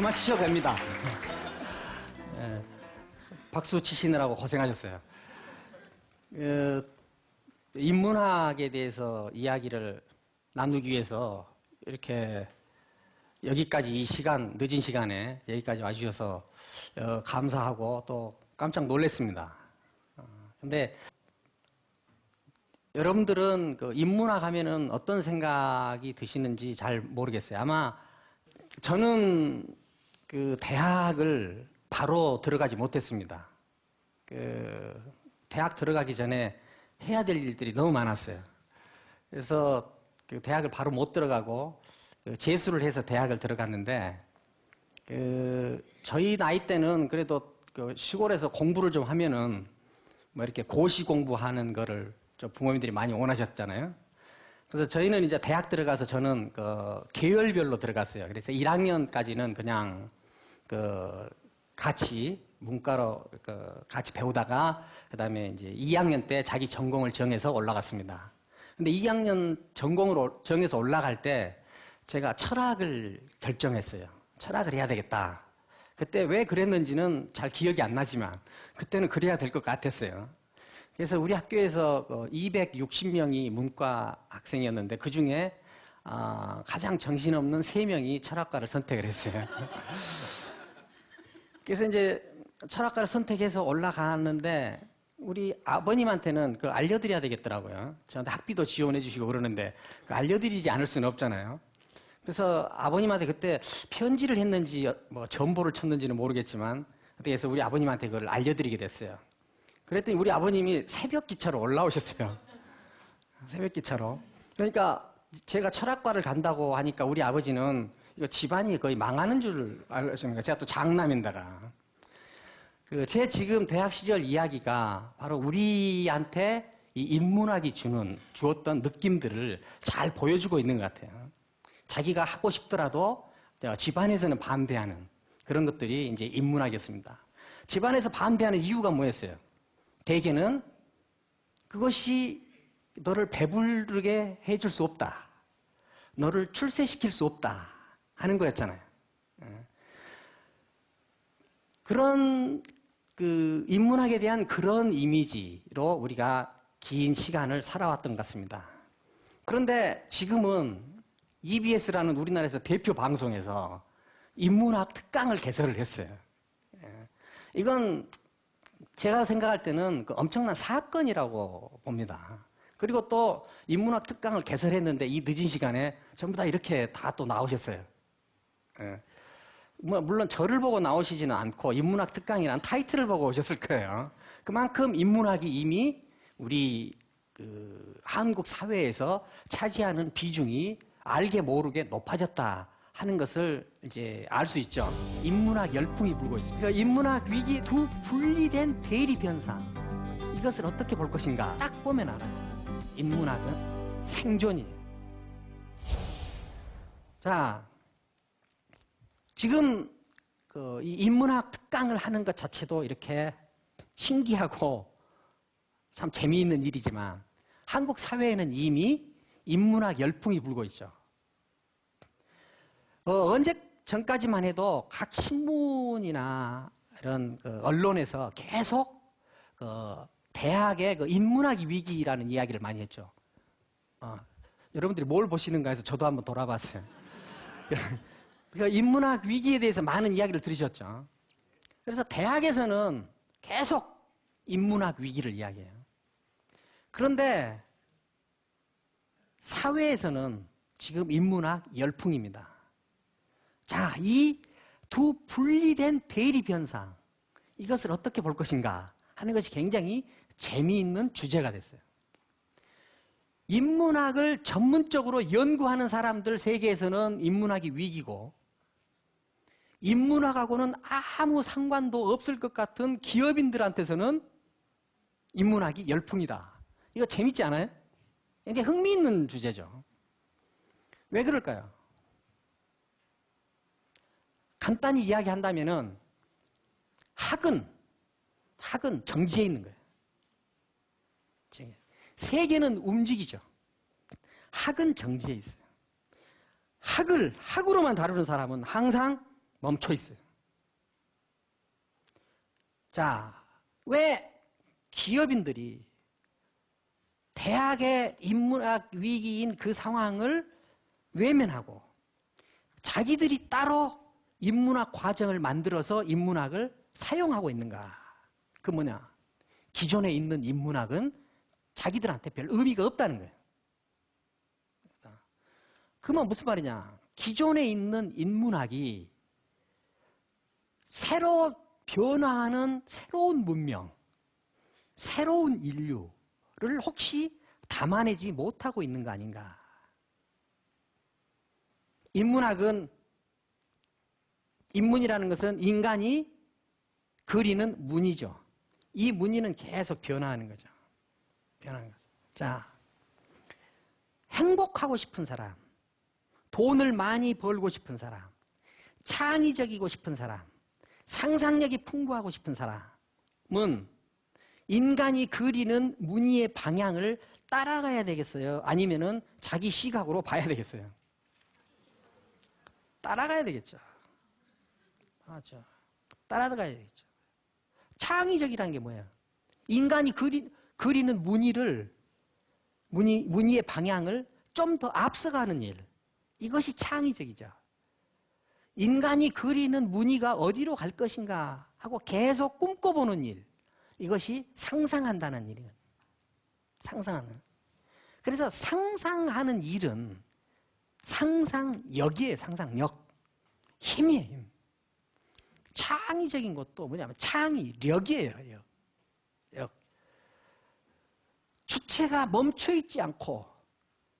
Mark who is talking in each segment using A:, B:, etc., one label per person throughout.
A: 그만 치셔도 됩니다. 예, 박수 치시느라고 고생하셨어요. 인문학에 대해서 이야기를 나누기 위해서 이렇게 여기까지 이 시간, 늦은 시간에 여기까지 와주셔서 감사하고 또 깜짝 놀랐습니다. 근데 여러분들은 그 인문학 하면은 어떤 생각이 드시는지 잘 모르겠어요. 아마 저는 그 대학을 바로 들어가지 못했습니다. 그 대학 들어가기 전에 해야 될 일들이 너무 많았어요. 그래서 그 대학을 바로 못 들어가고 재수를 해서 대학을 들어갔는데 저희 나이 때는 그래도 그 시골에서 공부를 좀 하면은 뭐 이렇게 고시 공부하는 거를 좀 부모님들이 많이 원하셨잖아요. 그래서 저희는 이제 대학 들어가서 저는 그 계열별로 들어갔어요. 그래서 1학년까지는 그냥 그 같이 문과로 그 같이 배우다가 그다음에 이제 2학년 때 자기 전공을 정해서 올라갔습니다. 근데 2학년 전공으로 정해서 올라갈 때 제가 철학을 결정했어요. 철학을 해야 되겠다. 그때 왜 그랬는지는 잘 기억이 안 나지만 그때는 그래야 될 것 같았어요. 그래서 우리 학교에서 260명이 문과 학생이었는데 그중에 가장 정신없는 3명이 철학과를 선택을 했어요. 그래서 이제 철학과를 선택해서 올라가는데 우리 아버님한테는 그걸 알려드려야 되겠더라고요. 저한테 학비도 지원해 주시고 그러는데 알려드리지 않을 수는 없잖아요. 그래서 아버님한테 그때 편지를 했는지 뭐 전보를 쳤는지는 모르겠지만 그래서 우리 아버님한테 그걸 알려드리게 됐어요. 그랬더니 우리 아버님이 새벽 기차로 올라오셨어요. 새벽 기차로. 그러니까 제가 철학과를 간다고 하니까 우리 아버지는 이거 집안이 거의 망하는 줄 알았습니다. 제가 또 장남인다가. 제 지금 대학 시절 이야기가 바로 우리한테 이 인문학이 주었던 느낌들을 잘 보여주고 있는 것 같아요. 자기가 하고 싶더라도 집안에서는 반대하는 그런 것들이 이제 인문학이었습니다. 집안에서 반대하는 이유가 뭐였어요? 대개는 그것이 너를 배부르게 해줄 수 없다. 너를 출세시킬 수 없다. 하는 거였잖아요. 그런 그 인문학에 대한 그런 이미지로 우리가 긴 시간을 살아왔던 것 같습니다. 그런데 지금은 EBS라는 우리나라에서 대표 방송에서 인문학 특강을 개설을 했어요. 이건 제가 생각할 때는 그 엄청난 사건이라고 봅니다. 그리고 또 인문학 특강을 개설했는데 이 늦은 시간에 전부 다 이렇게 다 또 나오셨어요. 물론 저를 보고 나오시지는 않고 인문학 특강이라는 타이틀을 보고 오셨을 거예요. 그만큼 인문학이 이미 우리 그 한국 사회에서 차지하는 비중이 알게 모르게 높아졌다 하는 것을 이제 알 수 있죠. 인문학 열풍이 불고 있죠. 그러니까 인문학 위기의 두 분리된 대립 현상. 이것을 어떻게 볼 것인가 딱 보면 알아요. 인문학은 생존이에요. 자, 지금 이 인문학 특강을 하는 것 자체도 이렇게 신기하고 참 재미있는 일이지만 한국 사회에는 이미 인문학 열풍이 불고 있죠. 언제 전까지만 해도 각 신문이나 이런 언론에서 계속 대학의 인문학 위기라는 이야기를 많이 했죠. 여러분들이 뭘 보시는가 해서 저도 한번 돌아봤어요. 그러니까 인문학 위기에 대해서 많은 이야기를 들으셨죠. 그래서 대학에서는 계속 인문학 위기를 이야기해요. 그런데 사회에서는 지금 인문학 열풍입니다. 자, 이 두 분리된 대립 현상, 이것을 어떻게 볼 것인가 하는 것이 굉장히 재미있는 주제가 됐어요. 인문학을 전문적으로 연구하는 사람들 세계에서는 인문학이 위기고 인문학하고는 아무 상관도 없을 것 같은 기업인들한테서는 인문학이 열풍이다. 이거 재밌지 않아요? 굉장히 흥미있는 주제죠. 왜 그럴까요? 간단히 이야기한다면은 학은 정지해 있는 거예요. 세계는 움직이죠. 학은 정지해 있어요. 학으로만 다루는 사람은 항상 멈춰 있어요. 자, 왜 기업인들이 대학의 인문학 위기인 그 상황을 외면하고 자기들이 따로 인문학 과정을 만들어서 인문학을 사용하고 있는가? 그 뭐냐? 기존에 있는 인문학은 자기들한테 별 의미가 없다는 거예요. 그러면 무슨 말이냐? 기존에 있는 인문학이 새로 변화하는 새로운 문명, 새로운 인류를 혹시 담아내지 못하고 있는 거 아닌가? 인문이라는 것은 인간이 그리는 문이죠. 이 문의는 계속 변화하는 거죠. 변하는 거죠. 자, 행복하고 싶은 사람, 돈을 많이 벌고 싶은 사람, 창의적이고 싶은 사람, 상상력이 풍부하고 싶은 사람은 인간이 그리는 무늬의 방향을 따라가야 되겠어요? 아니면은 자기 시각으로 봐야 되겠어요? 따라가야 되겠죠. 맞죠. 따라가야 되겠죠. 창의적이라는 게 뭐예요? 인간이 그리는 무늬의 방향을 좀 더 앞서가는 일. 이것이 창의적이죠. 인간이 그리는 무늬가 어디로 갈 것인가 하고 계속 꿈꿔보는 일. 이것이 상상한다는 일이에요. 상상하는. 그래서 상상하는 일은 상상력이에요. 상상력. 힘이에요. 힘. 창의적인 것도 뭐냐면 창의력이에요. 력. 주체가 멈춰있지 않고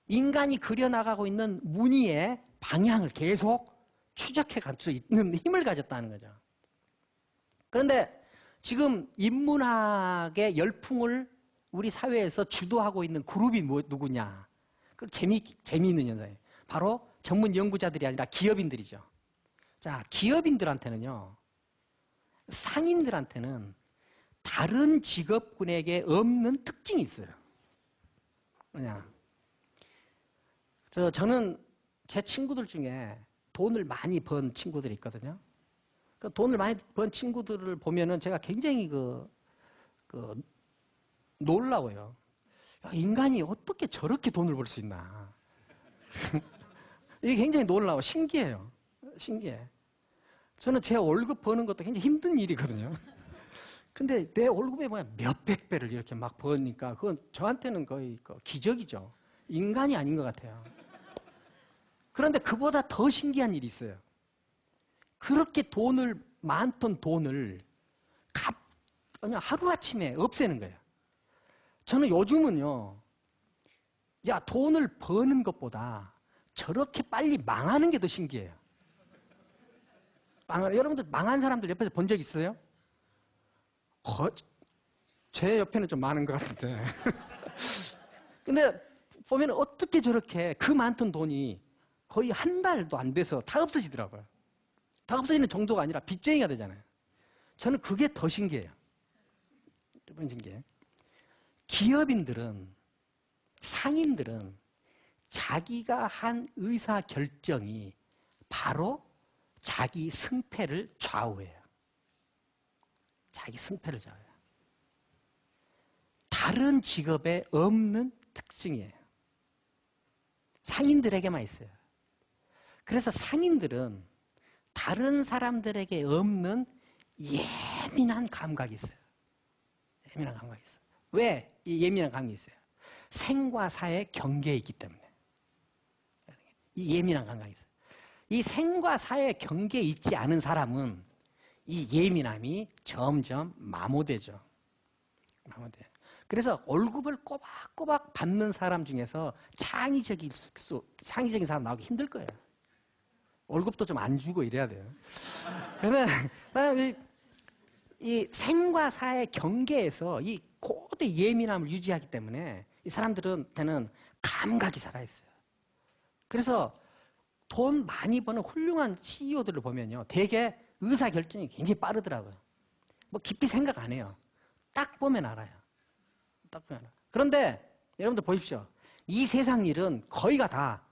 A: 인간이 그려나가고 있는 무늬의 방향을 계속 추적해 갈 수 있는 힘을 가졌다는 거죠. 그런데 지금 인문학의 열풍을 우리 사회에서 주도하고 있는 그룹이 누구냐? 그 재미있는 현상이에요. 바로 전문 연구자들이 아니라 기업인들이죠. 자, 기업인들한테는요, 상인들한테는 다른 직업군에게 없는 특징이 있어요. 뭐냐? 저는 제 친구들 중에 돈을 많이 번 친구들이 있거든요. 그 돈을 많이 번 친구들을 보면은 제가 굉장히 놀라워요. 야, 인간이 어떻게 저렇게 돈을 벌 수 있나. 이게 굉장히 놀라워. 신기해요. 신기해. 저는 제 월급 버는 것도 굉장히 힘든 일이거든요. 근데 내 월급에 뭐야 몇백 배를 이렇게 막 버니까 그건 저한테는 거의 기적이죠. 인간이 아닌 것 같아요. 그런데 그보다 더 신기한 일이 있어요. 그렇게 많던 돈을 그냥 하루아침에 없애는 거예요. 저는 요즘은요, 야, 돈을 버는 것보다 저렇게 빨리 망하는 게 더 신기해요. 여러분들 망한 사람들 옆에서 본 적 있어요? 제 옆에는 좀 많은 것 같은데. 근데 보면 어떻게 저렇게 그 많던 돈이 거의 한 달도 안 돼서 다 없어지더라고요. 다 없어지는 정도가 아니라 빚쟁이가 되잖아요. 저는 그게 더 신기해요. 더 신기해요. 기업인들은, 상인들은 자기가 한 의사결정이 바로 자기 승패를 좌우해요. 자기 승패를 좌우해요. 다른 직업에 없는 특징이에요. 상인들에게만 있어요. 그래서 상인들은 다른 사람들에게 없는 예민한 감각이 있어요. 예민한 감각이 있어요. 왜 이 예민한 감각이 있어요? 생과 사의 경계에 있기 때문에. 이 예민한 감각이 있어요. 이 생과 사의 경계에 있지 않은 사람은 이 예민함이 점점 마모되죠. 마모돼요. 그래서 월급을 꼬박꼬박 받는 사람 중에서 창의적인 사람 나오기 힘들 거예요. 월급도 좀 안 주고 이래야 돼요. 그런데 이 생과 사의 경계에서 이 고대 예민함을 유지하기 때문에 이 사람들한테는 감각이 살아있어요. 그래서 돈 많이 버는 훌륭한 CEO들을 보면요, 되게 의사결정이 굉장히 빠르더라고요. 뭐 깊이 생각 안 해요. 딱 보면 알아요. 딱 보면 알아요. 그런데 여러분들 보십시오. 이 세상 일은 거의가 다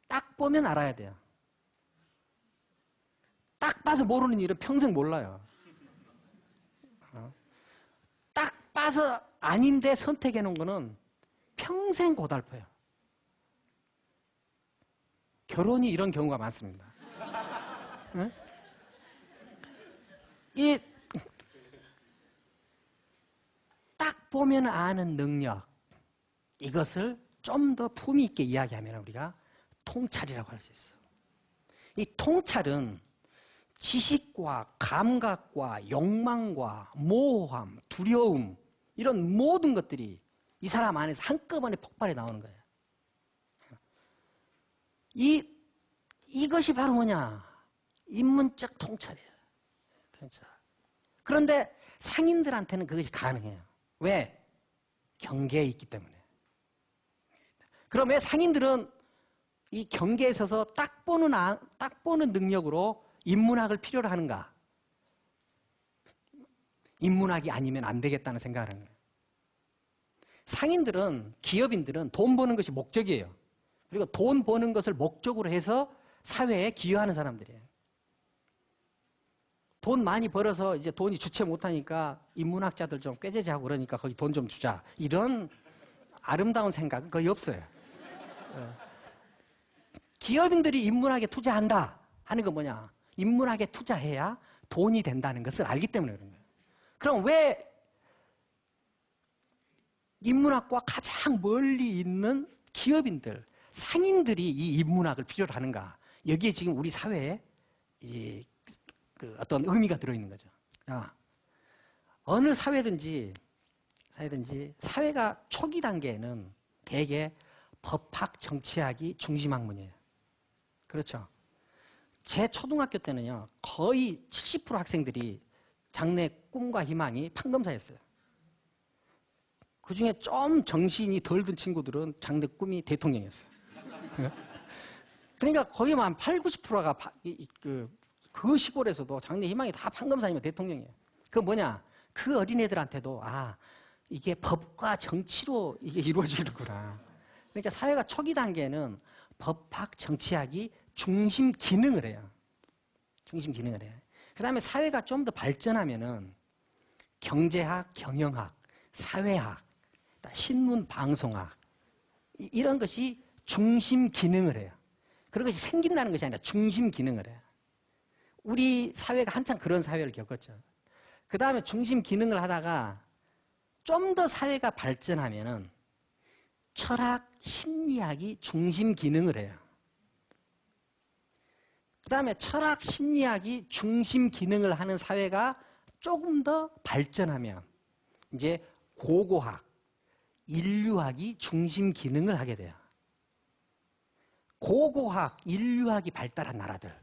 A: 딱 보면 알아야 돼요. 딱 봐서 모르는 일은 평생 몰라요. 딱 봐서 아닌데 선택해 놓은 거는 평생 고달퍼요. 결혼이 이런 경우가 많습니다. 응? 딱 보면 아는 능력, 이것을 좀 더 품위 있게 이야기하면 우리가 통찰이라고 할 수 있어. 이 통찰은 지식과 감각과 욕망과 모호함, 두려움, 이런 모든 것들이 이 사람 안에서 한꺼번에 폭발해 나오는 거예요. 이것이 바로 뭐냐? 인문적 통찰이에요. 통찰. 그런데 상인들한테는 그것이 가능해요. 왜? 경계에 있기 때문에. 그럼 왜 상인들은 이 경계에 서서 딱 보는 능력으로 인문학을 필요로 하는가? 인문학이 아니면 안 되겠다는 생각을 하는 거예요. 상인들은, 기업인들은 돈 버는 것이 목적이에요. 그리고 돈 버는 것을 목적으로 해서 사회에 기여하는 사람들이에요. 돈 많이 벌어서 이제 돈이 주체 못하니까 인문학자들 좀 꾀죄죄하고 그러니까 거기 돈 좀 주자. 이런 아름다운 생각은 거의 없어요. 기업인들이 인문학에 투자한다 하는 건 뭐냐? 인문학에 투자해야 돈이 된다는 것을 알기 때문에 그런 거예요. 그럼 왜 인문학과 가장 멀리 있는 기업인들, 상인들이 이 인문학을 필요로 하는가? 여기에 지금 우리 사회에 어떤 의미가 들어있는 거죠. 어느 사회든지 사회가 초기 단계에는 대개 법학, 정치학이 중심학문이에요. 그렇죠. 제 초등학교 때는요, 거의 70% 학생들이 장래 꿈과 희망이 판검사였어요. 그 중에 좀 정신이 덜 든 친구들은 장래 꿈이 대통령이었어요. 그러니까 거의 한 8, 90%가 그 시골에서도 장래 희망이 다 판검사이면 대통령이에요. 그건 뭐냐? 그 어린애들한테도, 이게 법과 정치로 이게 이루어지는구나. 그러니까 사회가 초기 단계에는 법학, 정치학이 중심 기능을 해요. 중심 기능을 해요. 그 다음에 사회가 좀 더 발전하면은 경제학, 경영학, 사회학, 신문, 방송학, 이런 것이 중심 기능을 해요. 그런 것이 생긴다는 것이 아니라 중심 기능을 해요. 우리 사회가 한참 그런 사회를 겪었죠. 그 다음에 중심 기능을 하다가 좀 더 사회가 발전하면은 철학, 심리학이 중심 기능을 해요. 그 다음에 철학, 심리학이 중심 기능을 하는 사회가 조금 더 발전하면 이제 고고학, 인류학이 중심 기능을 하게 돼요. 고고학, 인류학이 발달한 나라들,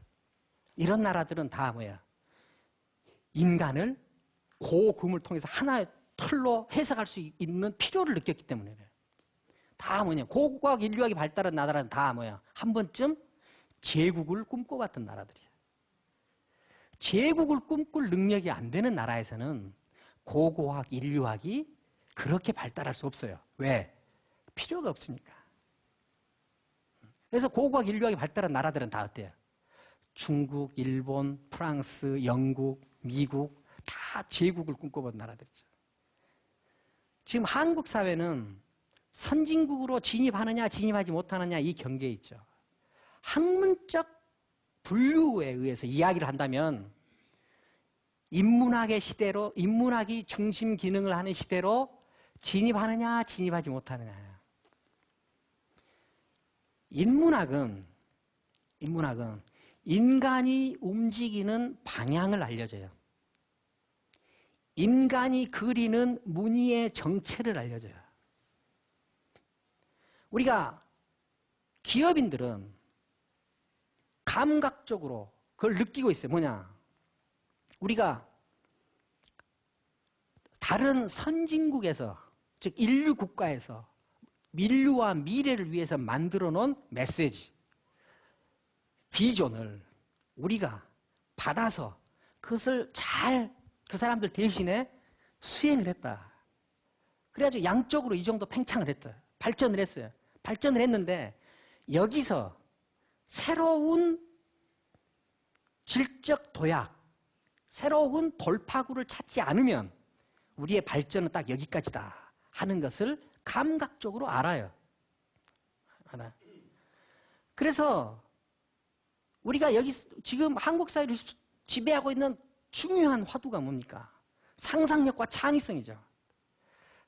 A: 이런 나라들은 다 뭐야? 인간을 고금을 통해서 하나의 틀로 해석할 수 있는 필요를 느꼈기 때문에 그래요. 다 뭐냐? 고고학, 인류학이 발달한 나라는 다 뭐야? 한 번쯤 제국을 꿈꿔봤던 나라들이에요. 제국을 꿈꿀 능력이 안 되는 나라에서는 고고학, 인류학이 그렇게 발달할 수 없어요. 왜? 필요가 없으니까. 그래서 고고학, 인류학이 발달한 나라들은 다 어때요? 중국, 일본, 프랑스, 영국, 미국 다 제국을 꿈꿔본 나라들이죠. 지금 한국 사회는 선진국으로 진입하느냐 진입하지 못하느냐 이 경계에 있죠. 학문적 분류에 의해서 이야기를 한다면 인문학의 시대로, 인문학이 중심 기능을 하는 시대로 진입하느냐 진입하지 못하느냐. 인문학은 인간이 움직이는 방향을 알려줘요. 인간이 그리는 무늬의 정체를 알려줘요. 우리가 기업인들은 감각적으로 그걸 느끼고 있어요. 뭐냐? 우리가 다른 선진국에서, 즉 인류 국가에서 인류와 미래를 위해서 만들어 놓은 메시지, 비전을 우리가 받아서 그것을 잘 그 사람들 대신에 수행을 했다. 그래가지고 양적으로 이 정도 팽창을 했다. 발전을 했어요. 발전을 했는데 여기서 새로운 질적 도약, 새로운 돌파구를 찾지 않으면 우리의 발전은 딱 여기까지다 하는 것을 감각적으로 알아요. 그래서 우리가 여기 지금 한국 사회를 지배하고 있는 중요한 화두가 뭡니까? 상상력과 창의성이죠.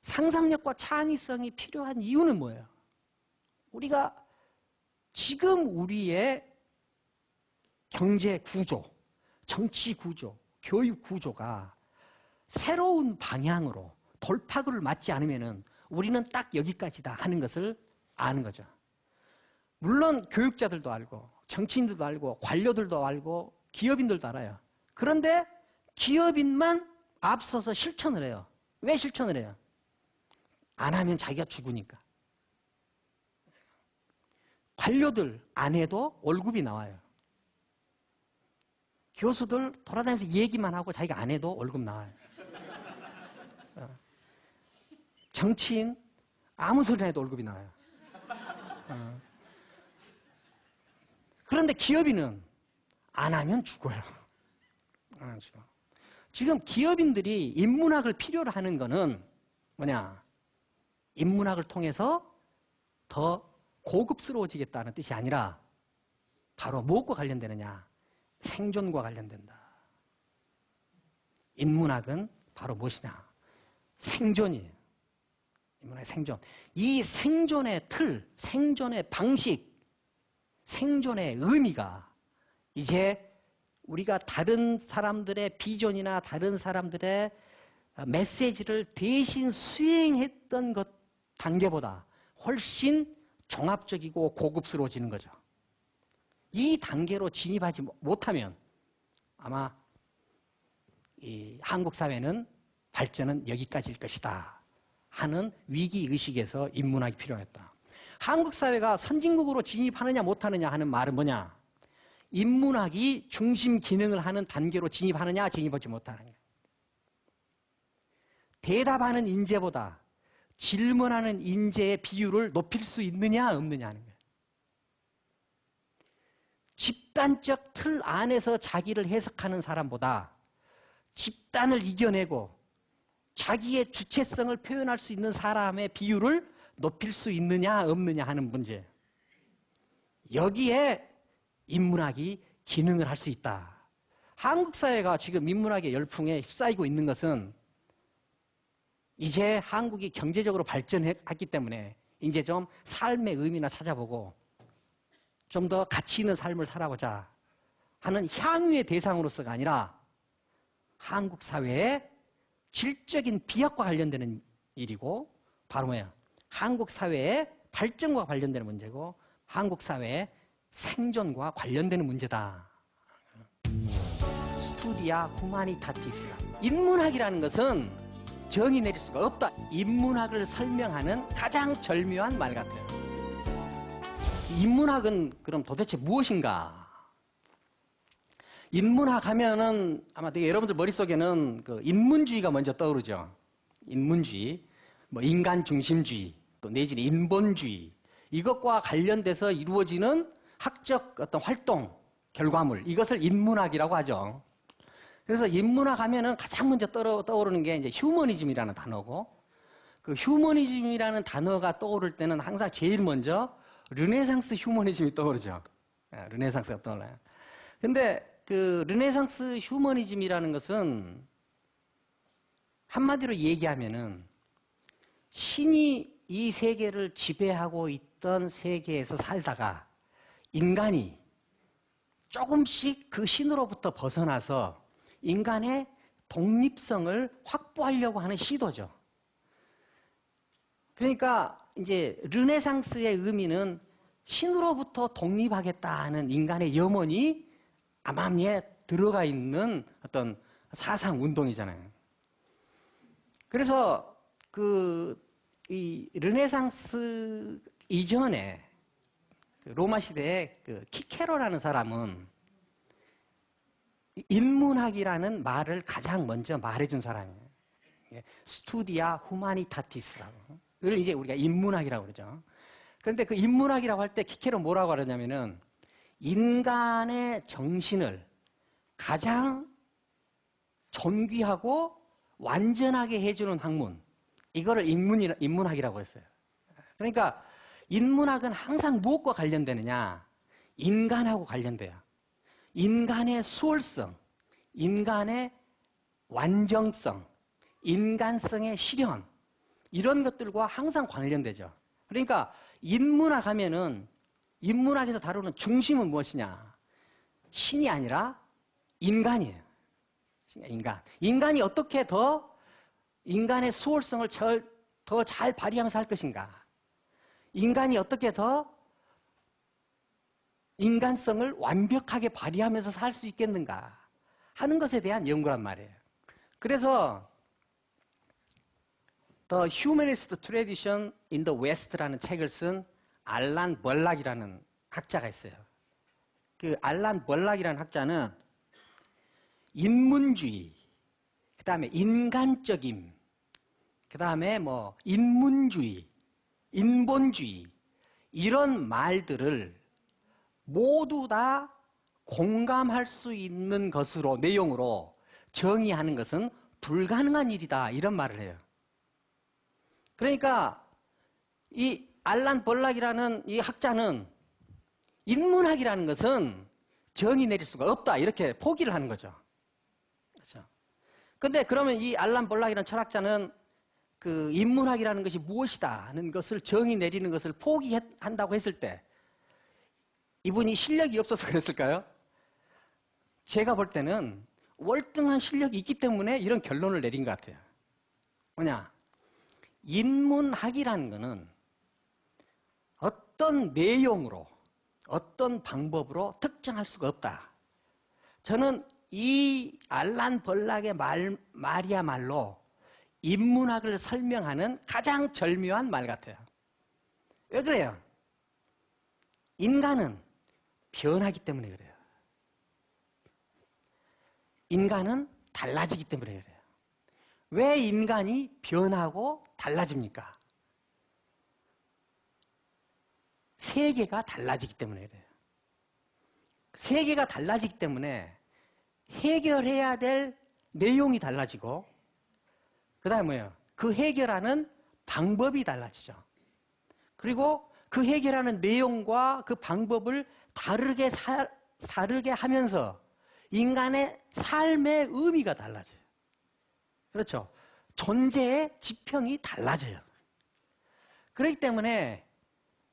A: 상상력과 창의성이 필요한 이유는 뭐예요? 우리가 지금 우리의 경제 구조, 정치 구조, 교육 구조가 새로운 방향으로 돌파구를 맞지 않으면 우리는 딱 여기까지다 하는 것을 아는 거죠. 물론 교육자들도 알고 정치인들도 알고 관료들도 알고 기업인들도 알아요. 그런데 기업인만 앞서서 실천을 해요. 왜 실천을 해요? 안 하면 자기가 죽으니까. 관료들 안 해도 월급이 나와요. 교수들 돌아다니면서 얘기만 하고 자기가 안 해도 월급 나와요. 정치인 아무 소리나 해도 월급이 나와요. 그런데 기업인은 안 하면 죽어요. 안 죽어. 지금 기업인들이 인문학을 필요로 하는 거는 뭐냐? 인문학을 통해서 더 고급스러워지겠다는 뜻이 아니라 바로 무엇과 관련되느냐? 생존과 관련된다. 인문학은 바로 무엇이냐? 생존이에요. 인문학의 생존. 이 생존의 틀, 생존의 방식, 생존의 의미가 이제 우리가 다른 사람들의 비전이나 다른 사람들의 메시지를 대신 수행했던 것 단계보다 훨씬 종합적이고 고급스러워지는 거죠. 이 단계로 진입하지 못하면 아마 이 한국 사회는 발전은 여기까지일 것이다 하는 위기의식에서 인문학이 필요했다. 한국 사회가 선진국으로 진입하느냐 못하느냐 하는 말은 뭐냐? 인문학이 중심 기능을 하는 단계로 진입하느냐 진입하지 못하느냐. 대답하는 인재보다 질문하는 인재의 비율을 높일 수 있느냐 없느냐 하는 거예요. 집단적 틀 안에서 자기를 해석하는 사람보다 집단을 이겨내고 자기의 주체성을 표현할 수 있는 사람의 비율을 높일 수 있느냐 없느냐 하는 문제. 여기에 인문학이 기능을 할 수 있다. 한국 사회가 지금 인문학의 열풍에 휩싸이고 있는 것은 이제 한국이 경제적으로 발전했기 때문에 이제 좀 삶의 의미나 찾아보고 좀 더 가치 있는 삶을 살아보자 하는 향유의 대상으로서가 아니라 한국 사회의 질적인 비약과 관련되는 일이고 바로 뭐야? 한국 사회의 발전과 관련되는 문제고 한국 사회의 생존과 관련되는 문제다. 스투디아 후마니타티스. 인문학이라는 것은 정의 내릴 수가 없다. 인문학을 설명하는 가장 절묘한 말 같아요. 인문학은 그럼 도대체 무엇인가? 인문학 하면은 아마 되게 여러분들 머릿속에는 그 인문주의가 먼저 떠오르죠. 인문주의, 뭐 인간 중심주의, 또 내지는 인본주의. 이것과 관련돼서 이루어지는 학적 어떤 활동, 결과물, 이것을 인문학이라고 하죠. 그래서 인문학 하면은 가장 먼저 떠오르는 게 이제 휴머니즘이라는 단어고, 그 휴머니즘이라는 단어가 떠오를 때는 항상 제일 먼저 르네상스 휴머니즘이 떠오르죠. 르네상스가 떠올라요. 근데 그 르네상스 휴머니즘이라는 것은 한마디로 얘기하면은 신이 이 세계를 지배하고 있던 세계에서 살다가 인간이 조금씩 그 신으로부터 벗어나서 인간의 독립성을 확보하려고 하는 시도죠. 그러니까 이제 르네상스의 의미는 신으로부터 독립하겠다는 인간의 염원이 암암리에 들어가 있는 어떤 사상 운동이잖아요. 그래서 이 르네상스 이전에 로마 시대에 그 키케로라는 사람은 인문학이라는 말을 가장 먼저 말해준 사람이에요. 스투디아 후마니타티스라고. 이걸 이제 우리가 인문학이라고 그러죠. 그런데 그 인문학이라고 할 때 키케로 뭐라고 하냐면은 인간의 정신을 가장 존귀하고 완전하게 해주는 학문, 이거를 인문학이라고 했어요. 그러니까 인문학은 항상 무엇과 관련되느냐? 인간하고 관련돼요. 인간의 수월성, 인간의 완전성, 인간성의 실현, 이런 것들과 항상 관련되죠. 그러니까 인문학 하면은 인문학에서 다루는 중심은 무엇이냐? 신이 아니라 인간이에요. 인간. 인간이 어떻게 더 인간의 수월성을 더 잘 발휘하면서 할 것인가? 인간이 어떻게 더 인간성을 완벽하게 발휘하면서 살 수 있겠는가 하는 것에 대한 연구란 말이에요. 그래서 The Humanist Tradition in the West라는 책을 쓴 알란 벌락이라는 학자가 있어요. 그 알란 벌락이라는 학자는 인문주의, 그 다음에 인간적임, 그 다음에 뭐 인문주의, 인본주의, 이런 말들을 모두 다 공감할 수 있는 것으로, 내용으로 정의하는 것은 불가능한 일이다, 이런 말을 해요. 그러니까 이 알란 벌락이라는 이 학자는 인문학이라는 것은 정의 내릴 수가 없다, 이렇게 포기를 하는 거죠. 그렇죠? 근데 그러면 이 알란 벌락이라는 철학자는 그 인문학이라는 것이 무엇이다 하는 것을 정의 내리는 것을 포기한다고 했을 때 이분이 실력이 없어서 그랬을까요? 제가 볼 때는 월등한 실력이 있기 때문에 이런 결론을 내린 것 같아요. 뭐냐? 인문학이라는 것은 어떤 내용으로, 어떤 방법으로 특정할 수가 없다. 저는 이 알란 벌락의 말이야말로 인문학을 설명하는 가장 절묘한 말 같아요. 왜 그래요? 인간은 변하기 때문에 그래요. 인간은 달라지기 때문에 그래요. 왜 인간이 변하고 달라집니까? 세계가 달라지기 때문에 그래요. 세계가 달라지기 때문에 해결해야 될 내용이 달라지고, 그 다음에 뭐예요? 그 해결하는 방법이 달라지죠. 그리고 그 해결하는 내용과 그 방법을 다르게 하면서 인간의 삶의 의미가 달라져요. 그렇죠? 존재의 지평이 달라져요. 그렇기 때문에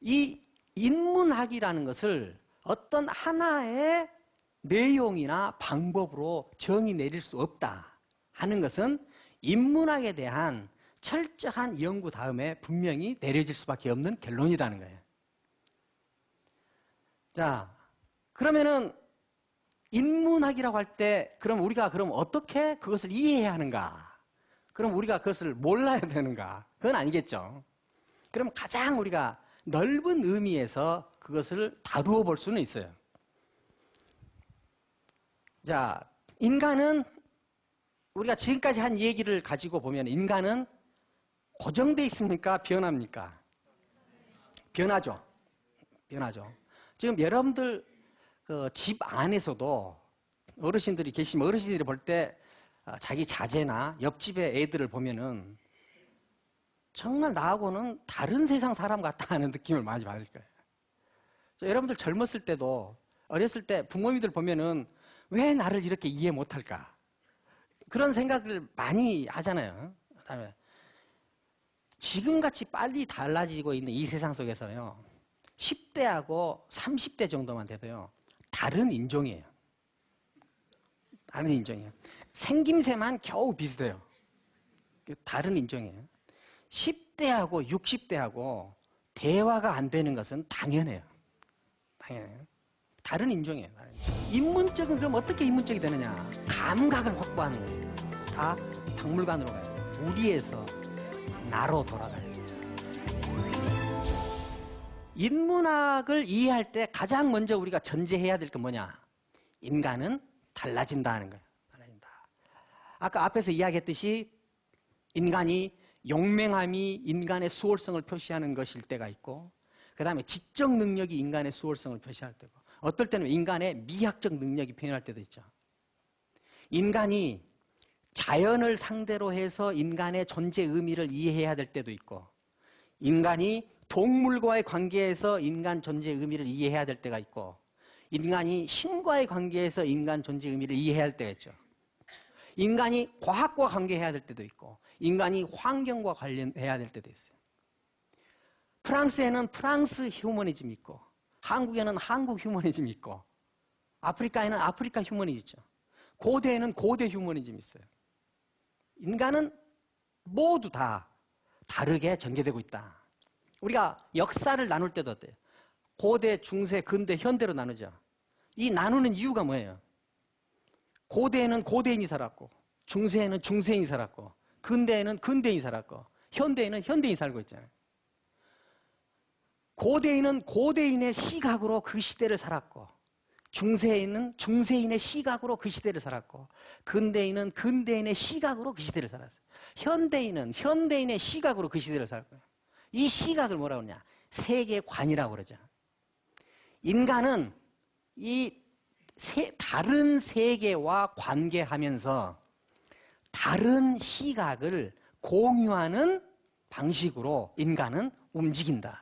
A: 이 인문학이라는 것을 어떤 하나의 내용이나 방법으로 정의 내릴 수 없다 하는 것은 인문학에 대한 철저한 연구 다음에 분명히 내려질 수밖에 없는 결론이라는 거예요. 자, 그러면은 인문학이라고 할 때 그럼 우리가 어떻게 그것을 이해해야 하는가? 그럼 우리가 그것을 몰라야 되는가? 그건 아니겠죠. 그럼 가장 우리가 넓은 의미에서 그것을 다루어 볼 수는 있어요. 자, 인간은 우리가 지금까지 한 얘기를 가지고 보면 인간은 고정되어 있습니까? 변합니까? 변하죠. 변하죠. 지금 여러분들 집 안에서도 어르신들이 계시면 어르신들이 볼 때 자기 자제나 옆집의 애들을 보면은 정말 나하고는 다른 세상 사람 같다 하는 느낌을 많이 받을 거예요. 여러분들 젊었을 때도 어렸을 때 부모님들 보면은 왜 나를 이렇게 이해 못할까? 그런 생각을 많이 하잖아요. 그다음에 지금같이 빨리 달라지고 있는 이 세상 속에서요, 10대하고 30대 정도만 돼도요, 다른 인종이에요. 다른 인종이에요. 생김새만 겨우 비슷해요. 다른 인종이에요. 10대하고 60대하고 대화가 안 되는 것은 당연해요. 당연해요. 다른 인종이에요. 다른 인종. 인문적은 그럼 어떻게 인문적이 되느냐? 감각을 확보하는 거예요. 다 박물관으로 가요. 우리에서 나로 돌아가요. 인문학을 이해할 때 가장 먼저 우리가 전제해야 될 건 뭐냐? 인간은 달라진다는 거예요. 달라진다. 아까 앞에서 이야기했듯이 인간이 용맹함이 인간의 수월성을 표시하는 것일 때가 있고, 그 다음에 지적 능력이 인간의 수월성을 표시할 때고, 어떨 때는 인간의 미학적 능력이 표현할 때도 있죠. 인간이 자연을 상대로 해서 인간의 존재 의미를 이해해야 될 때도 있고, 인간이 동물과의 관계에서 인간 존재 의미를 이해해야 될 때가 있고, 인간이 신과의 관계에서 인간 존재 의미를 이해해야 할 때가 있죠. 인간이 과학과 관계해야 될 때도 있고, 인간이 환경과 관련해야 될 때도 있어요. 프랑스에는 프랑스 휴머니즘이 있고, 한국에는 한국 휴머니즘이 있고, 아프리카에는 아프리카 휴머니즘이 있죠. 고대에는 고대 휴머니즘이 있어요. 인간은 모두 다 다르게 전개되고 있다. 우리가 역사를 나눌 때도 어때요? 고대, 중세, 근대, 현대로 나누죠. 이 나누는 이유가 뭐예요? 고대에는 고대인이 살았고, 중세에는 중세인이 살았고, 근대에는 근대인이 살았고, 현대에는 현대인이 살고 있잖아요. 고대인은 고대인의 시각으로 그 시대를 살았고, 중세인은 중세인의 시각으로 그 시대를 살았고, 근대인은 근대인의 시각으로 그 시대를 살았어요. 현대인은 현대인의 시각으로 그 시대를 살고요. 이 시각을 뭐라고 하냐? 세계관이라고 그러죠. 인간은 이 다른 세계와 관계하면서 다른 시각을 공유하는 방식으로 인간은 움직인다.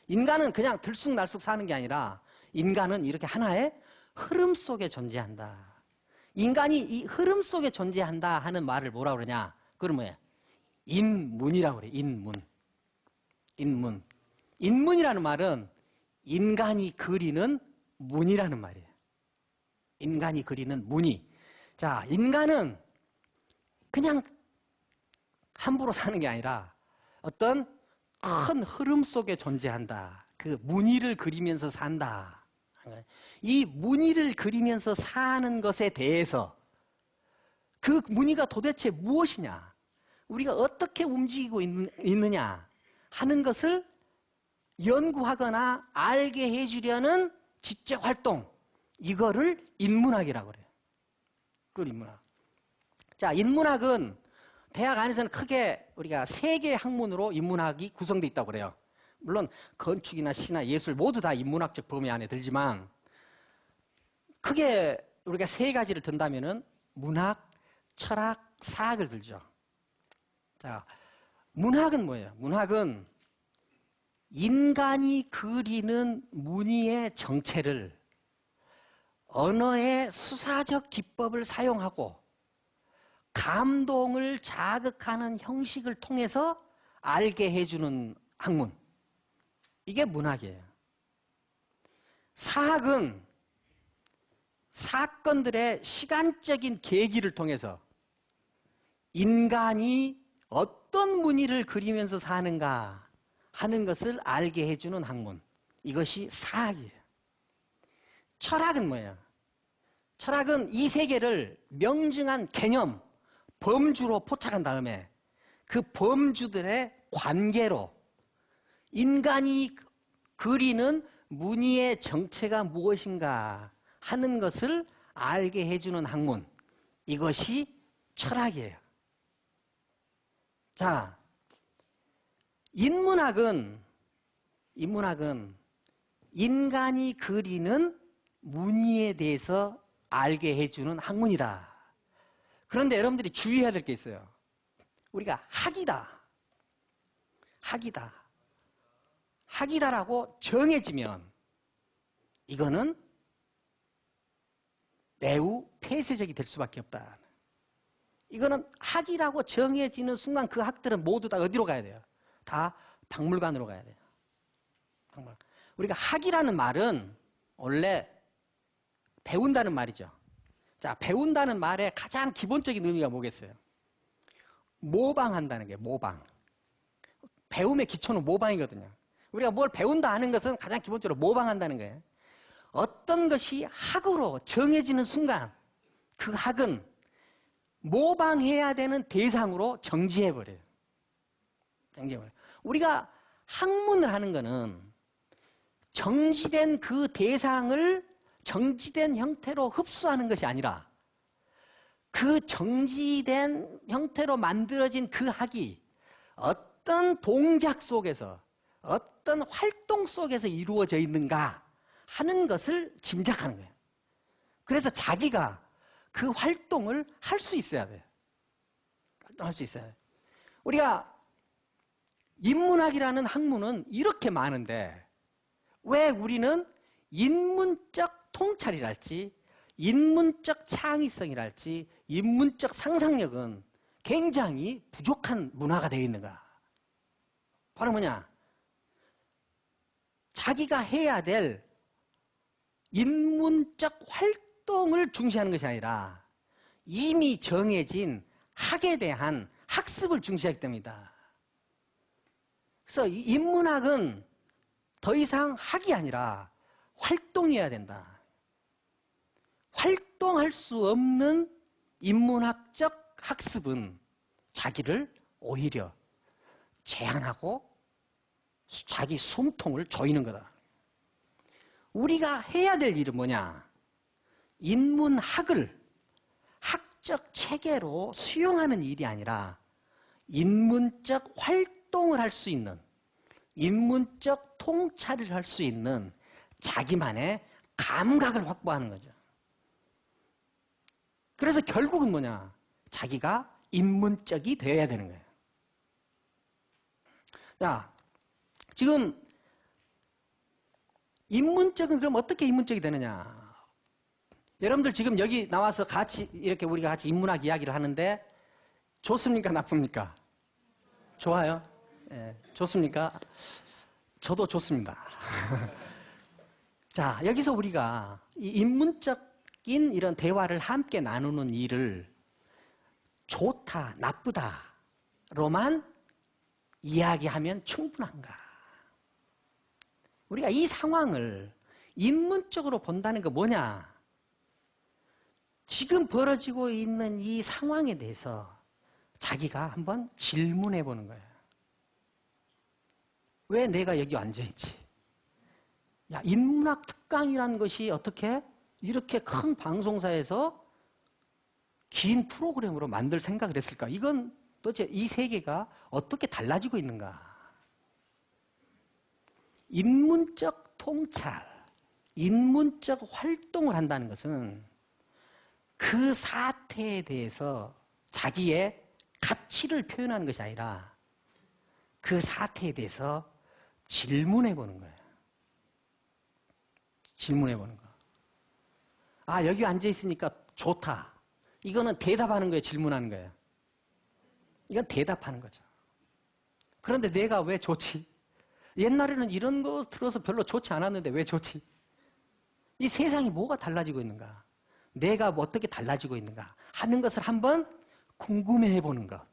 A: 인간은 그냥 들쑥날쑥 사는 게 아니라 인간은 이렇게 하나의 흐름 속에 존재한다. 인간이 이 흐름 속에 존재한다 하는 말을 뭐라고 그러냐? 그건 뭐예요? 인문이라고 그래요. 인문. 인문. 인문이라는 말은 인간이 그리는 문이라는 말이에요. 인간이 그리는 무늬. 자, 인간은 그냥 함부로 사는 게 아니라 어떤 큰 흐름 속에 존재한다. 그 무늬를 그리면서 산다. 이 무늬를 그리면서 사는 것에 대해서 그 무늬가 도대체 무엇이냐? 우리가 어떻게 움직이고 있느냐 하는 것을 연구하거나 알게 해주려는 지적 활동, 이거를 인문학이라고 그래요. 그걸 인문학. 자, 인문학은 대학 안에서는 크게 우리가 세 개의 학문으로 인문학이 구성되어 있다고 그래요. 물론 건축이나 시나 예술 모두 다 인문학적 범위 안에 들지만 크게 우리가 세 가지를 든다면은 문학, 철학, 사학을 들죠. 자, 문학은 뭐예요? 문학은 인간이 그리는 무늬의 정체를 언어의 수사적 기법을 사용하고 감동을 자극하는 형식을 통해서 알게 해주는 학문. 이게 문학이에요. 사학은 사건들의 시간적인 계기를 통해서 인간이 어떤 무늬를 그리면서 사는가 하는 것을 알게 해주는 학문. 이것이 사학이에요. 철학은 뭐예요? 철학은 이 세계를 명증한 개념, 범주로 포착한 다음에 그 범주들의 관계로 인간이 그리는 무늬의 정체가 무엇인가 하는 것을 알게 해주는 학문. 이것이 철학이에요. 자, 인문학은 인간이 그리는 무늬에 대해서 알게 해주는 학문이다. 그런데 여러분들이 주의해야 될 게 있어요. 우리가 학이다라고 정해지면 이거는 매우 폐쇄적이 될 수밖에 없다. 이거는 학이라고 정해지는 순간 그 학들은 모두 다 어디로 가야 돼요? 다 박물관으로 가야 돼요. 박물관. 우리가 학이라는 말은 원래 배운다는 말이죠. 자, 배운다는 말의 가장 기본적인 의미가 뭐겠어요? 모방한다는 게 모방. 배움의 기초는 모방이거든요. 우리가 뭘 배운다 하는 것은 가장 기본적으로 모방한다는 거예요. 어떤 것이 학으로 정해지는 순간 그 학은 모방해야 되는 대상으로 정지해버려요. 정지해버려요. 우리가 학문을 하는 거는 정지된 그 대상을 정지된 형태로 흡수하는 것이 아니라 그 정지된 형태로 만들어진 그 학이 어떤 동작 속에서 어떤 활동 속에서 이루어져 있는가 하는 것을 짐작하는 거예요. 그래서 자기가 그 활동을 할 수 있어야 돼요. 활동할 수 있어야 돼요. 우리가 인문학이라는 학문은 이렇게 많은데 왜 우리는 인문적 통찰이랄지 인문적 창의성이랄지 인문적 상상력은 굉장히 부족한 문화가 되어 있는가? 바로 뭐냐? 자기가 해야 될 인문적 활동을 중시하는 것이 아니라 이미 정해진 학에 대한 학습을 중시하기 때문이다. 그래서 인문학은 더 이상 학이 아니라 활동이어야 된다. 활동할 수 없는 인문학적 학습은 자기를 오히려 제한하고 자기 숨통을 조이는 거다. 우리가 해야 될 일은 뭐냐? 인문학을 학적 체계로 수용하는 일이 아니라 인문적 활동을 할 수 있는, 인문적 통찰을 할 수 있는 자기만의 감각을 확보하는 거죠. 그래서 결국은 뭐냐? 자기가 인문적이 되어야 되는 거예요. 자, 지금 인문적은 그럼 어떻게 인문적이 되느냐? 여러분들 지금 여기 나와서 같이 이렇게 우리가 같이 인문학 이야기를 하는데 좋습니까? 나쁩니까? 좋아요? 예, 좋습니까? 저도 좋습니다. 자, 여기서 우리가 이 인문적인 이런 대화를 함께 나누는 일을 좋다, 나쁘다로만 이야기하면 충분한가? 우리가 이 상황을 인문적으로 본다는 게 뭐냐? 지금 벌어지고 있는 이 상황에 대해서 자기가 한번 질문해 보는 거예요. 왜 내가 여기 앉아있지? 야, 인문학 특강이라는 것이 어떻게 이렇게 큰 방송사에서 긴 프로그램으로 만들 생각을 했을까? 이건 도대체 이 세계가 어떻게 달라지고 있는가? 인문적 통찰, 인문적 활동을 한다는 것은 그 사태에 대해서 자기의 가치를 표현하는 것이 아니라 그 사태에 대해서 질문해 보는 거예요. 질문해 보는 거. 아, 여기 앉아 있으니까 좋다. 이거는 대답하는 거예요, 질문하는 거예요. 이건 대답하는 거죠. 그런데 내가 왜 좋지? 옛날에는 이런 거 들어서 별로 좋지 않았는데 왜 좋지? 이 세상이 뭐가 달라지고 있는가? 내가 뭐 어떻게 달라지고 있는가? 하는 것을 한번 궁금해해 보는 것.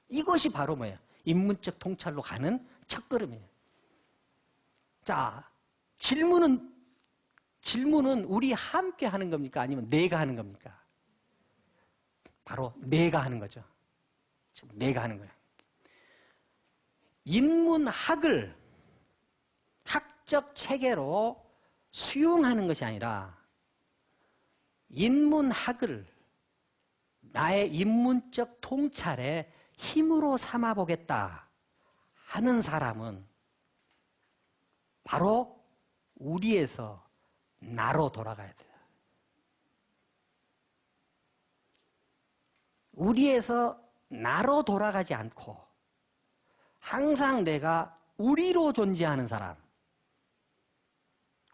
A: 이것이 바로 뭐예요? 인문적 통찰로 가는 첫걸음이에요. 자, 질문은 우리 함께 하는 겁니까? 아니면 내가 하는 겁니까? 바로 내가 하는 거죠. 내가 하는 거예요. 인문학을 학적 체계로 수용하는 것이 아니라 인문학을 나의 인문적 통찰의 힘으로 삼아보겠다 하는 사람은 바로 우리에서 나로 돌아가야 돼요. 우리에서 나로 돌아가지 않고 항상 내가 우리로 존재하는 사람,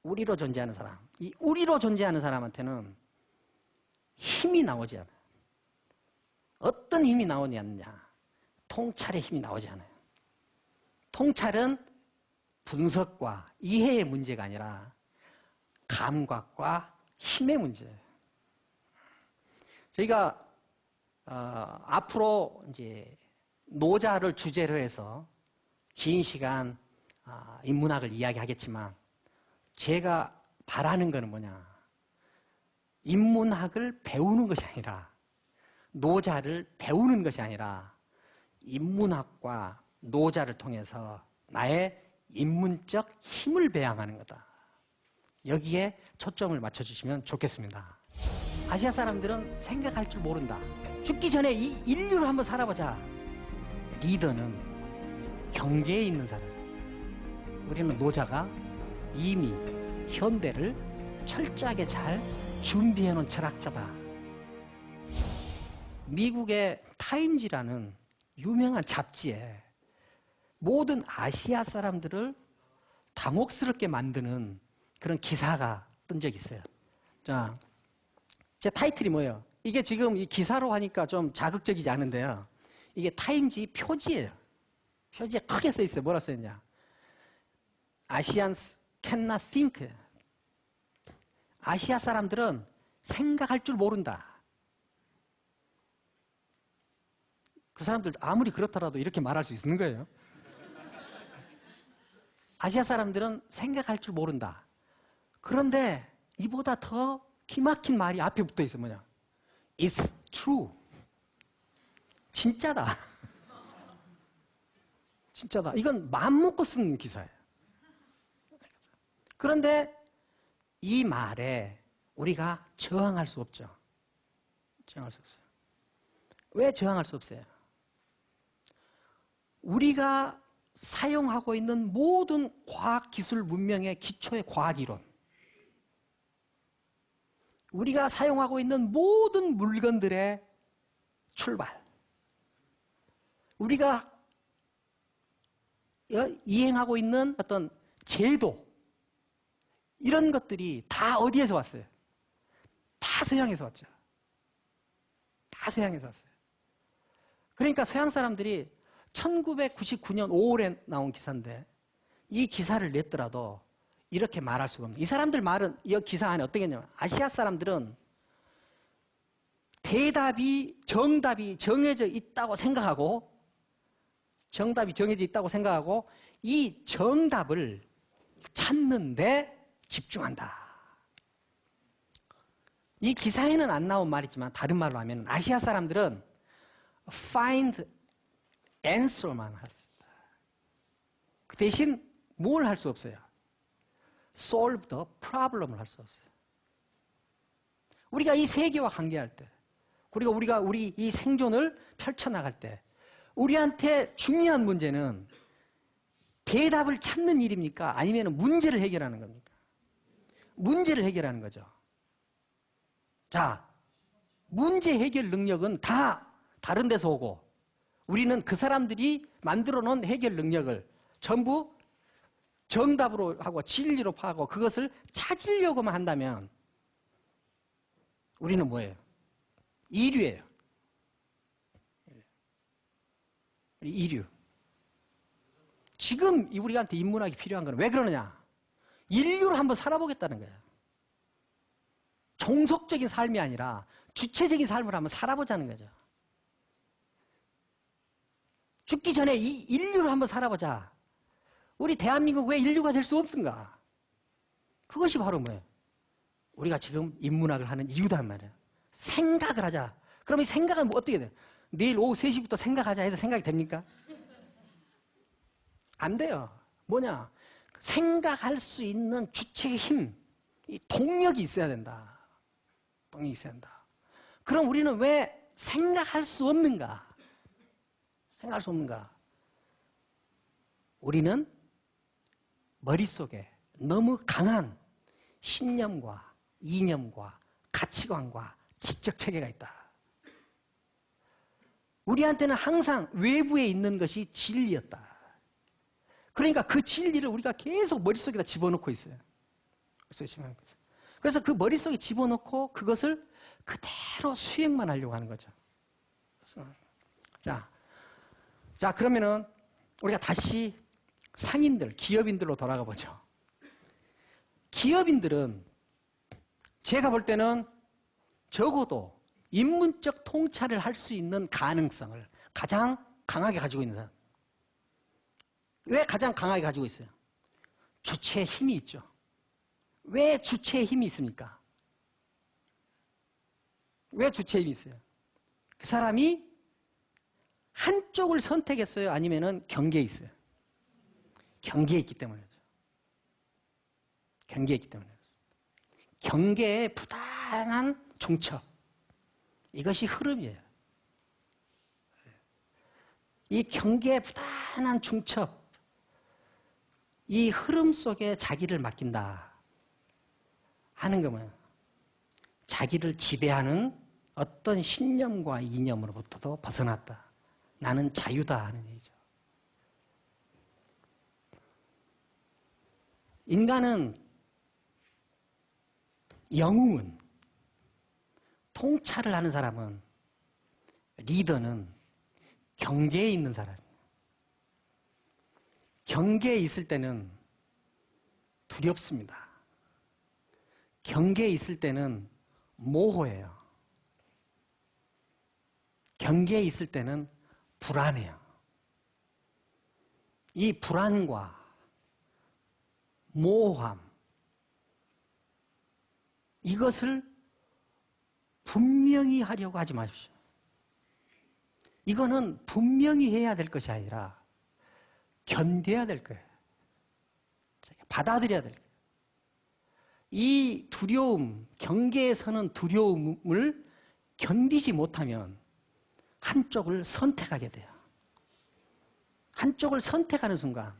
A: 우리로 존재하는 사람, 이 우리로 존재하는 사람한테는 힘이 나오지 않아요. 어떤 힘이 나오지 않느냐? 통찰의 힘이 나오지 않아요. 통찰은 분석과 이해의 문제가 아니라 감각과 힘의 문제예요. 저희가 앞으로 이제 노자를 주제로 해서 긴 시간 인문학을 이야기하겠지만 제가 바라는 것은 뭐냐? 인문학을 배우는 것이 아니라 노자를 배우는 것이 아니라 인문학과 노자를 통해서 나의 인문적 힘을 배양하는 거다. 여기에 초점을 맞춰주시면 좋겠습니다. 아시아 사람들은 생각할 줄 모른다. 죽기 전에 이 인류를 한번 살아보자. 리더는 경계에 있는 사람. 우리는 노자가 이미 현대를 철저하게 잘 준비해 놓은 철학자다. 미국의 타임지라는 유명한 잡지에 모든 아시아 사람들을 당혹스럽게 만드는 그런 기사가 뜬 적이 있어요. 자, 제 타이틀이 뭐예요? 이게 지금 이 기사로 하니까 좀 자극적이지 않은데요. 이게 타임지 표지예요. 표지에 크게 써 있어요. 뭐라 써 있냐? Asians cannot think. 아시아 사람들은 생각할 줄 모른다. 그 사람들 아무리 그렇더라도 이렇게 말할 수 있는 거예요. 아시아 사람들은 생각할 줄 모른다. 그런데 이보다 더 기막힌 말이 앞에 붙어 있어요. 뭐냐? It's true. 진짜다. 진짜다. 이건 마음 먹고 쓴 기사예요. 그런데 이 말에 우리가 저항할 수 없죠. 저항할 수 없어요. 왜 저항할 수 없어요? 우리가 사용하고 있는 모든 과학기술 문명의 기초의 과학이론, 우리가 사용하고 있는 모든 물건들의 출발, 우리가 이행하고 있는 어떤 제도, 이런 것들이 다 어디에서 왔어요? 다 서양에서 왔죠. 다 서양에서 왔어요. 그러니까 서양 사람들이 1999년 5월에 나온 기사인데 이 기사를 냈더라도 이렇게 말할 수가 없는. 이 사람들 말은 이 기사 안에 어떻게 했냐면 아시아 사람들은 정답이 정해져 있다고 생각하고 이 정답을 찾는데 집중한다. 이 기사에는 안 나온 말이지만 다른 말로 하면 아시아 사람들은 find answer만 할 수 있다. 그 대신 뭘 할 수 없어요? solve the problem을 할 수 없어요. 우리가 이 세계와 관계할 때, 그리고 우리가 우리 이 생존을 펼쳐나갈 때 우리한테 중요한 문제는 대답을 찾는 일입니까? 아니면 문제를 해결하는 겁니까? 문제를 해결하는 거죠. 자, 문제 해결 능력은 다 다른 데서 오고 우리는 그 사람들이 만들어 놓은 해결 능력을 전부 정답으로 하고 진리로 파고 그것을 찾으려고만 한다면 우리는 뭐예요? 이류예요. 이류. 지금 우리한테 인문학이 필요한 건 왜 그러느냐? 인류를 한번 살아보겠다는 거예요. 종속적인 삶이 아니라 주체적인 삶을 한번 살아보자는 거죠. 죽기 전에 이 인류를 한번 살아보자. 우리 대한민국 왜 인류가 될 수 없는가? 그것이 바로 뭐예요? 우리가 지금 인문학을 하는 이유단 말이에요. 생각을 하자. 그럼 이 생각은 뭐 어떻게 돼요? 내일 오후 3시부터 생각하자 해서 생각이 됩니까? 안 돼요. 뭐냐? 생각할 수 있는 주체의 힘, 이 동력이 있어야 된다. 동력이 있어야 된다. 그럼 우리는 왜 생각할 수 없는가? 생각할 수 없는가? 우리는 머릿속에 너무 강한 신념과 이념과 가치관과 지적 체계가 있다. 우리한테는 항상 외부에 있는 것이 진리였다. 그러니까 그 진리를 우리가 계속 머릿속에다 집어넣고 있어요. 그래서 그 머릿속에 집어넣고 그것을 그대로 수행만 하려고 하는 거죠. 자, 그러면은 우리가 다시 상인들, 기업인들로 돌아가 보죠. 기업인들은 제가 볼 때는 적어도 인문적 통찰을 할 수 있는 가능성을 가장 강하게 가지고 있는 사람. 왜 가장 강하게 가지고 있어요? 주체의 힘이 있죠. 왜 주체의 힘이 있습니까? 왜 주체의 힘이 있어요? 그 사람이 한쪽을 선택했어요? 아니면은 경계에 있어요? 경계에 있기 때문이죠. 경계에 있기 때문에. 경계의 부단한 중첩. 이것이 흐름이에요. 이 경계의 부단한 중첩. 이 흐름 속에 자기를 맡긴다 하는 거면 자기를 지배하는 어떤 신념과 이념으로부터도 벗어났다. 나는 자유다 하는 얘기죠. 인간은 영웅은 통찰을 하는 사람은 리더는 경계에 있는 사람이에요. 경계에 있을 때는 두렵습니다. 경계에 있을 때는 모호해요. 경계에 있을 때는 불안해요. 이 불안과 모호함, 이것을 분명히 하려고 하지 마십시오. 이거는 분명히 해야 될 것이 아니라 견뎌야 될 거예요. 받아들여야 될 거예요. 이 두려움, 경계에 서는 두려움을 견디지 못하면 한쪽을 선택하게 돼요. 한쪽을 선택하는 순간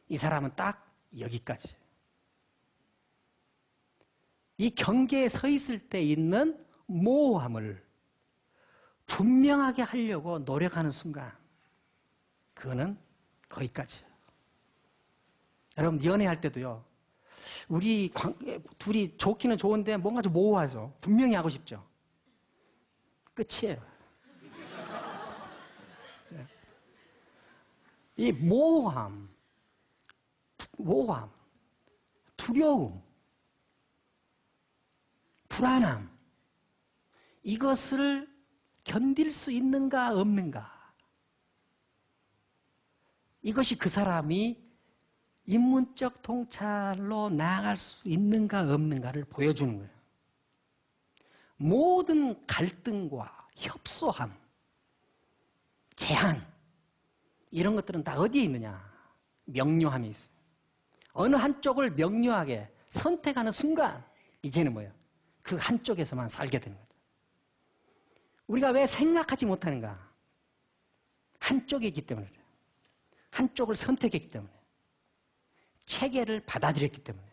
A: 이 사람은 딱 여기까지. 이 경계에 서 있을 때 있는 모호함을 분명하게 하려고 노력하는 순간 그거는 거기까지. 여러분 연애할 때도요. 우리 둘이 좋기는 좋은데 뭔가 좀 모호하죠. 분명히 하고 싶죠. 끝이에요. 이 모호함, 두려움, 불안함, 이것을 견딜 수 있는가 없는가, 이것이 그 사람이 인문적 통찰로 나아갈 수 있는가 없는가를 보여주는 거예요. 모든 갈등과 협소함, 제한, 이런 것들은 다 어디에 있느냐? 명료함이 있어요. 어느 한쪽을 명료하게 선택하는 순간 이제는 뭐예요? 그 한쪽에서만 살게 되는 거죠. 우리가 왜 생각하지 못하는가? 한쪽에 있기 때문에 그래요. 한쪽을 선택했기 때문에. 체계를 받아들였기 때문에.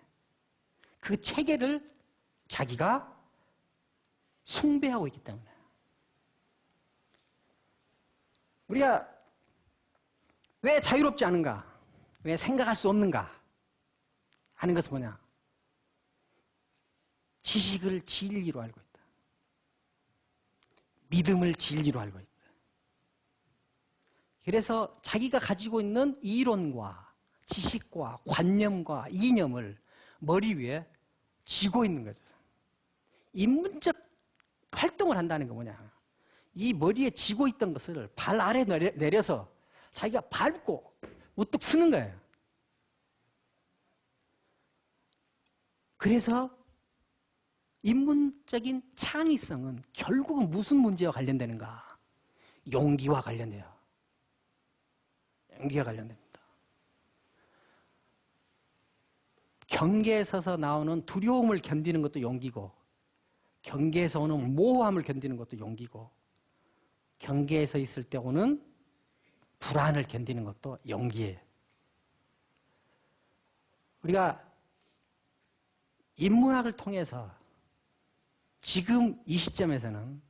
A: 그 체계를 자기가 숭배하고 있기 때문에. 우리가 왜 자유롭지 않은가? 왜 생각할 수 없는가? 하는 것은 뭐냐? 지식을 진리로 알고 있다. 믿음을 진리로 알고 있다. 그래서 자기가 가지고 있는 이론과 지식과 관념과 이념을 머리 위에 쥐고 있는 거죠. 인문적 활동을 한다는 게 뭐냐? 이 머리에 쥐고 있던 것을 발 아래 내려서 자기가 밟고 우뚝 서는 거예요. 그래서 인문적인 창의성은 결국은 무슨 문제와 관련되는가? 용기와 관련돼요. 용기와 관련됩니다. 경계에 서서 나오는 두려움을 견디는 것도 용기고, 경계에서 오는 모호함을 견디는 것도 용기고, 경계에서 있을 때 오는 불안을 견디는 것도 용기예요. 우리가 인문학을 통해서 지금 이 시점에서는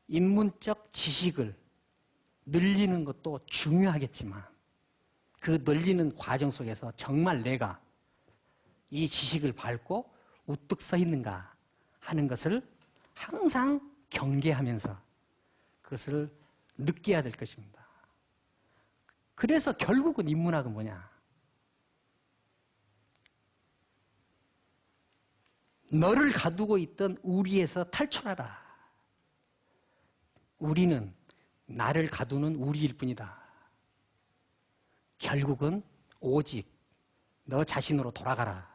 A: 인문적 지식을 늘리는 것도 중요하겠지만 그 늘리는 과정 속에서 정말 내가 이 지식을 밟고 우뚝 서 있는가 하는 것을 항상 경계하면서 그것을 느껴야 될 것입니다. 그래서 결국은 인문학은 뭐냐? 너를 가두고 있던 우리에서 탈출하라. 우리는 나를 가두는 우리일 뿐이다. 결국은 오직 너 자신으로 돌아가라.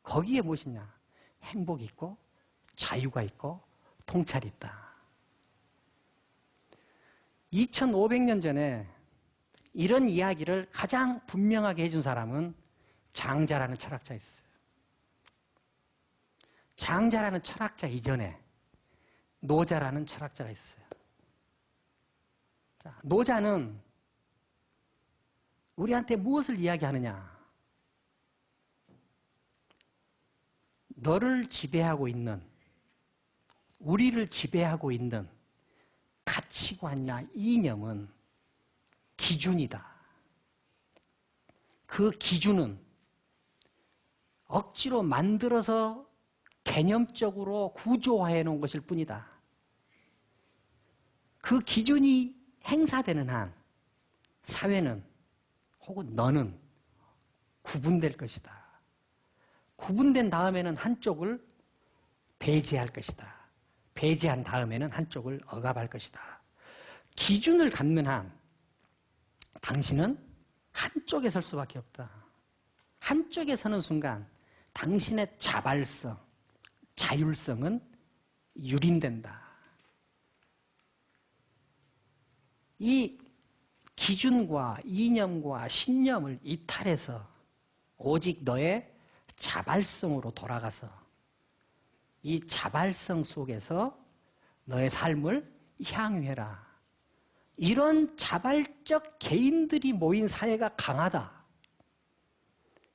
A: 거기에 무엇이냐? 행복이 있고 자유가 있고 통찰이 있다. 2500년 전에 이런 이야기를 가장 분명하게 해준 사람은 장자라는 철학자였어요. 장자라는 철학자 이전에 노자라는 철학자가 있어요. 자, 노자는 우리한테 무엇을 이야기하느냐? 너를 지배하고 있는 우리를 지배하고 있는 가치관이나 이념은 기준이다. 그 기준은 억지로 만들어서 개념적으로 구조화해 놓은 것일 뿐이다. 그 기준이 행사되는 한 사회는 혹은 너는 구분될 것이다. 구분된 다음에는 한쪽을 배제할 것이다. 배제한 다음에는 한쪽을 억압할 것이다. 기준을 갖는 한 당신은 한쪽에 설 수밖에 없다. 한쪽에 서는 순간 당신의 자발성, 자율성은 유린된다. 이 기준과 이념과 신념을 이탈해서 오직 너의 자발성으로 돌아가서 이 자발성 속에서 너의 삶을 향유해라. 이런 자발적 개인들이 모인 사회가 강하다.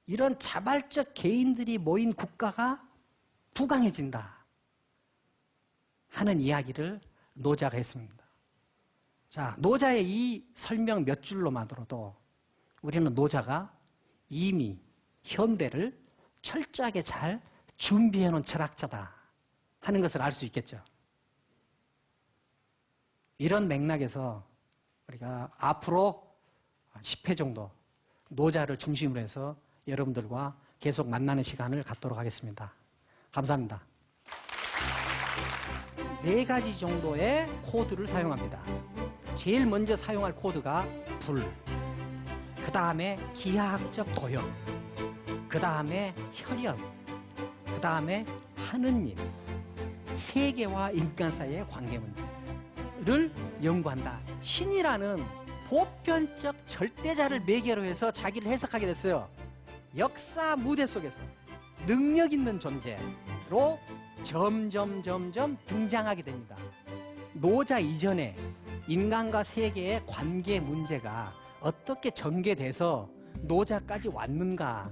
A: 이런 자발적 개인들이 모인 국가가 부강해진다. 하는 이야기를 노자가 했습니다. 자, 노자의 이 설명 몇 줄로만으로도 우리는 노자가 이미 현대를 철저하게 잘 준비해 놓은 철학자다 하는 것을 알 수 있겠죠. 이런 맥락에서 우리가 앞으로 10회 정도 노자를 중심으로 해서 여러분들과 계속 만나는 시간을 갖도록 하겠습니다. 감사합니다. 4가지 정도의 코드를 사용합니다. 제일 먼저 사용할 코드가 불, 그 다음에 기하학적 도형, 그 다음에 혈연, 그 다음에 하는 일, 세계와 인간 사이의 관계 문제를 연구한다. 신이라는 보편적 절대자를 매개로 해서 자기를 해석하게 됐어요. 역사 무대 속에서 능력 있는 존재로 점점 등장하게 됩니다. 노자 이전에 인간과 세계의 관계 문제가 어떻게 전개돼서 노자까지 왔는가.